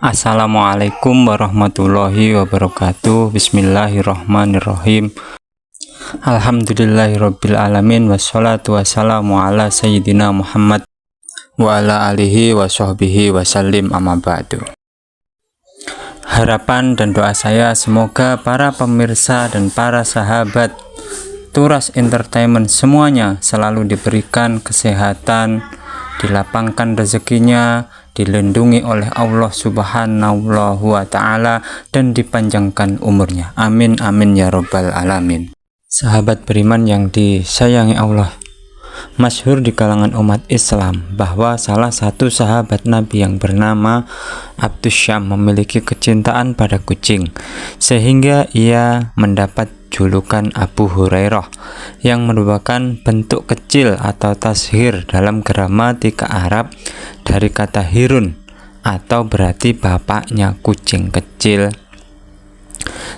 Assalamualaikum warahmatullahi wabarakatuh. Bismillahirrahmanirrahim. Alhamdulillahirabbil alamin wassalatu wassalamu ala sayyidina Muhammad wa ala alihi wa sahbihi wasallim, amma ba'du. Harapan dan doa saya semoga para pemirsa dan para sahabat Turas Entertainment semuanya selalu diberikan kesehatan, dilapangkan rezekinya, dilindungi oleh Allah Subhanahu wa Ta'ala, dan dipanjangkan umurnya. Amin amin ya robbal alamin. Sahabat beriman yang disayangi Allah, masyhur di kalangan umat Islam bahwa salah satu sahabat Nabi yang bernama Abdus Syam memiliki kecintaan pada kucing, sehingga ia mendapat julukan Abu Hurairah, yang merupakan bentuk kecil atau tashir dalam gramatika Arab dari kata hirun, atau berarti bapaknya kucing kecil.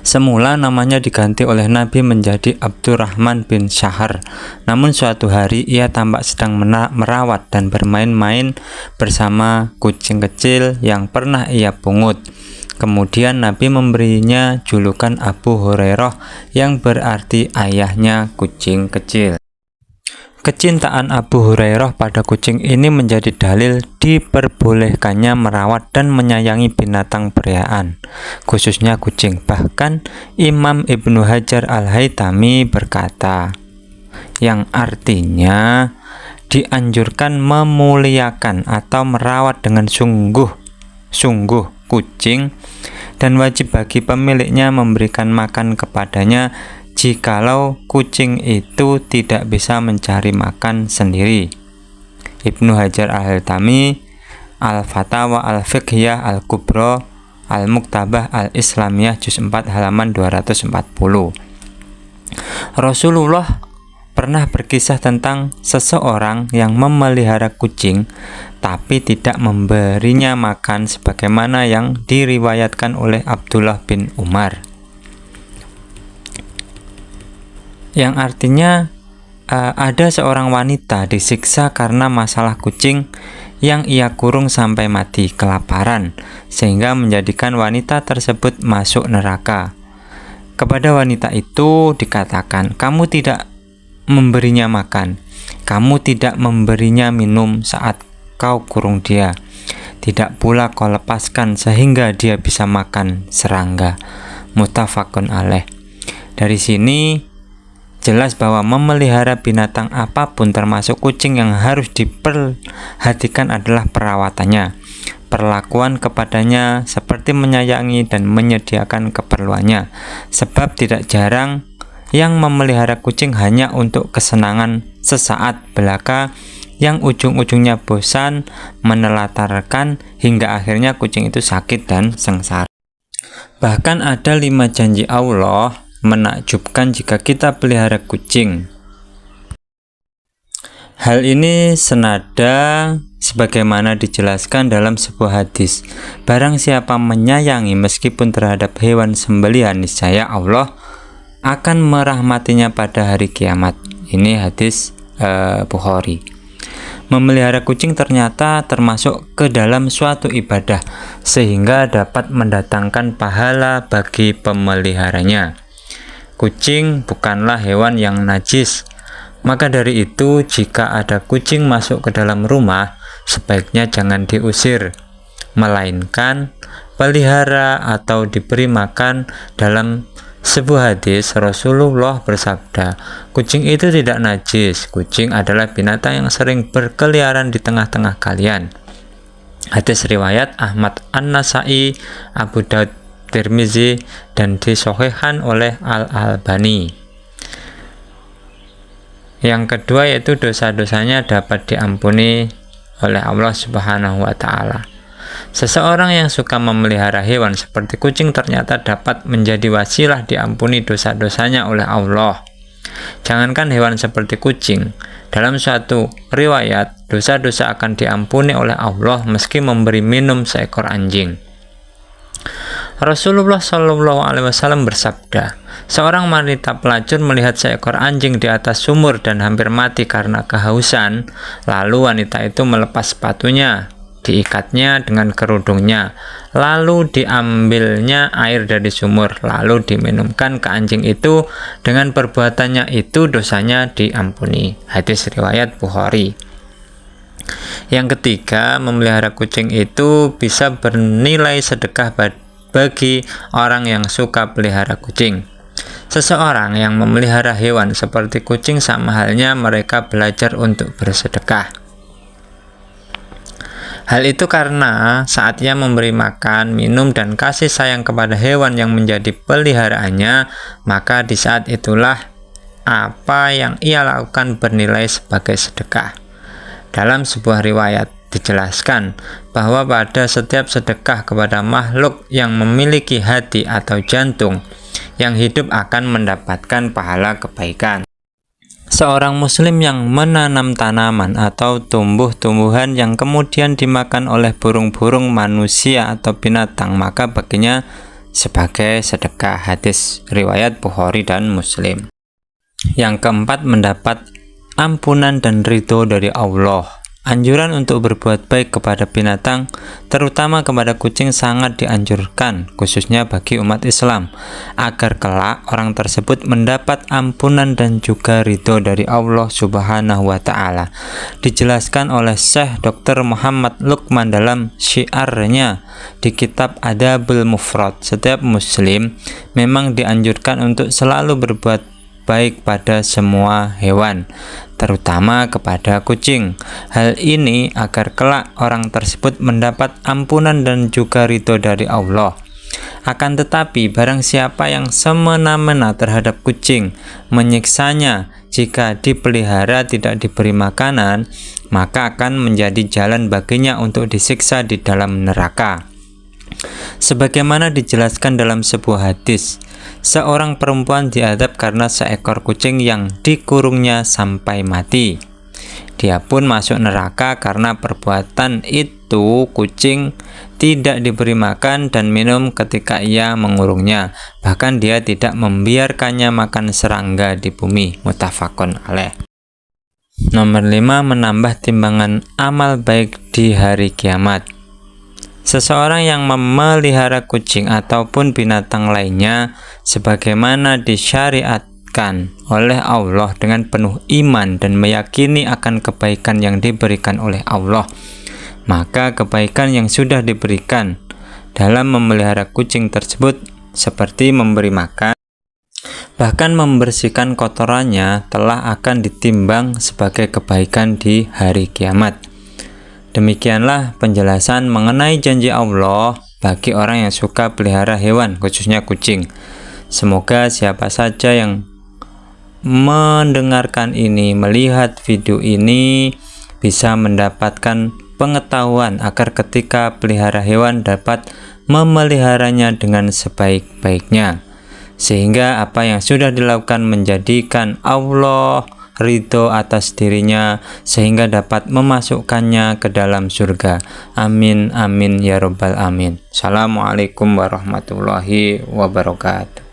Semula namanya diganti oleh Nabi menjadi Abdurrahman bin Syahar. Namun suatu hari ia tampak sedang merawat dan bermain-main bersama kucing kecil yang pernah ia pungut. Kemudian Nabi memberinya julukan Abu Hurairah, yang berarti ayahnya kucing kecil. Kecintaan Abu Hurairah pada kucing ini menjadi dalil diperbolehkannya merawat dan menyayangi binatang peliharaan, khususnya kucing. Bahkan Imam Ibnu Hajar Al-Haytami berkata, yang artinya dianjurkan memuliakan atau merawat dengan sungguh-sungguh kucing, dan wajib bagi pemiliknya memberikan makan kepadanya jikalau kucing itu tidak bisa mencari makan sendiri. Ibnu Hajar Al-Haytami, Al-Fatawa Al-Fiqhiyah Al-Kubra Al-Muktabah Al-Islamiyah juz 4 halaman 240. Rasulullah pernah berkisah tentang seseorang yang memelihara kucing tapi tidak memberinya makan, sebagaimana yang diriwayatkan oleh Abdullah bin Umar, yang artinya ada seorang wanita disiksa karena masalah kucing yang ia kurung sampai mati kelaparan, sehingga menjadikan wanita tersebut masuk neraka. Kepada wanita itu dikatakan, kamu tidak memberinya makan, kamu tidak memberinya minum saat kau kurung dia, tidak pula kau lepaskan sehingga dia bisa makan serangga. Muttafaqun alaih. Dari sini jelas bahwa memelihara binatang apapun termasuk kucing yang harus diperhatikan adalah perawatannya, perlakuan kepadanya seperti menyayangi dan menyediakan keperluannya. Sebab tidak jarang yang memelihara kucing hanya untuk kesenangan sesaat belaka yang ujung-ujungnya bosan, menelantarkan, hingga akhirnya kucing itu sakit dan sengsara. Bahkan ada 5 janji Allah menakjubkan jika kita pelihara kucing. Hal ini senada sebagaimana dijelaskan dalam sebuah hadis. Barang siapa menyayangi meskipun terhadap hewan sembelihan, niscaya Allah akan merahmatinya pada hari kiamat. Ini hadis Bukhari. Memelihara kucing ternyata termasuk ke dalam suatu ibadah, sehingga dapat mendatangkan pahala bagi pemeliharanya. Kucing bukanlah hewan yang najis, maka dari itu jika ada kucing masuk ke dalam rumah, sebaiknya jangan diusir, melainkan pelihara atau diberi makan. Dalam sebuah hadis Rasulullah bersabda, kucing itu tidak najis, kucing adalah binatang yang sering berkeliaran di tengah-tengah kalian. Hadis riwayat Ahmad An-Nasai, Abu Daud, Tirmizi, dan disahihkan oleh Al-Albani. Yang kedua yaitu dosa-dosanya dapat diampuni oleh Allah Subhanahu wa Ta'ala. Seseorang yang suka memelihara hewan seperti kucing ternyata dapat menjadi wasilah diampuni dosa-dosanya oleh Allah. Jangankan hewan seperti kucing, dalam suatu riwayat dosa-dosa akan diampuni oleh Allah meski memberi minum seekor anjing. Rasulullah Shallallahu Alaihi Wasallam bersabda, seorang wanita pelacur melihat seekor anjing di atas sumur dan hampir mati karena kehausan. Lalu wanita itu melepas sepatunya diikatnya dengan kerudungnya, lalu diambilnya air dari sumur, lalu diminumkan ke anjing itu. Dengan perbuatannya itu dosanya diampuni. Hadis riwayat Bukhari. Yang ketiga, memelihara kucing itu bisa bernilai sedekah bagi orang yang suka pelihara kucing. Seseorang yang memelihara hewan seperti kucing sama halnya mereka belajar untuk bersedekah. Hal itu karena saat ia memberi makan, minum, dan kasih sayang kepada hewan yang menjadi peliharaannya, maka di saat itulah apa yang ia lakukan bernilai sebagai sedekah. Dalam sebuah riwayat dijelaskan bahwa pada setiap sedekah kepada makhluk yang memiliki hati atau jantung yang hidup akan mendapatkan pahala kebaikan. Seorang muslim yang menanam tanaman atau tumbuh-tumbuhan yang kemudian dimakan oleh burung-burung manusia atau binatang, maka baginya sebagai sedekah. Hadis riwayat Bukhari dan Muslim. Yang keempat, mendapat ampunan dan ridho dari Allah. Anjuran untuk berbuat baik kepada binatang, terutama kepada kucing, sangat dianjurkan, khususnya bagi umat Islam, agar kelak orang tersebut mendapat ampunan dan juga ridho dari Allah Subhanahu wa Ta'ala. Dijelaskan oleh Syekh Dr. Muhammad Luqman dalam syiarnya di kitab Adabul Mufrad, setiap muslim memang dianjurkan untuk selalu berbuat baik pada semua hewan, terutama kepada kucing. Hal ini agar kelak orang tersebut mendapat ampunan dan juga ridho dari Allah. Akan tetapi, barang siapa yang semena-mena terhadap kucing, menyiksanya jika dipelihara tidak diberi makanan, maka akan menjadi jalan baginya untuk disiksa di dalam neraka. Sebagaimana dijelaskan dalam sebuah hadis, seorang perempuan diadab karena seekor kucing yang dikurungnya sampai mati. Dia pun masuk neraka karena perbuatan itu. Kucing tidak diberi makan dan minum ketika ia mengurungnya. Bahkan dia tidak membiarkannya makan serangga di bumi. Muttafaqun alaih. Nomor 5, menambah timbangan amal baik di hari kiamat. Seseorang yang memelihara kucing ataupun binatang lainnya sebagaimana disyariatkan oleh Allah dengan penuh iman dan meyakini akan kebaikan yang diberikan oleh Allah, maka kebaikan yang sudah diberikan dalam memelihara kucing tersebut seperti memberi makan, bahkan membersihkan kotorannya, telah akan ditimbang sebagai kebaikan di hari kiamat. Demikianlah penjelasan mengenai janji Allah bagi orang yang suka pelihara hewan, khususnya kucing. Semoga siapa saja yang mendengarkan ini, melihat video ini, bisa mendapatkan pengetahuan agar ketika pelihara hewan dapat memeliharanya dengan sebaik-baiknya, sehingga apa yang sudah dilakukan menjadikan Allah ridho atas dirinya, sehingga dapat memasukkannya ke dalam surga. Amin amin ya robbal amin. Assalamualaikum warahmatullahi wabarakatuh.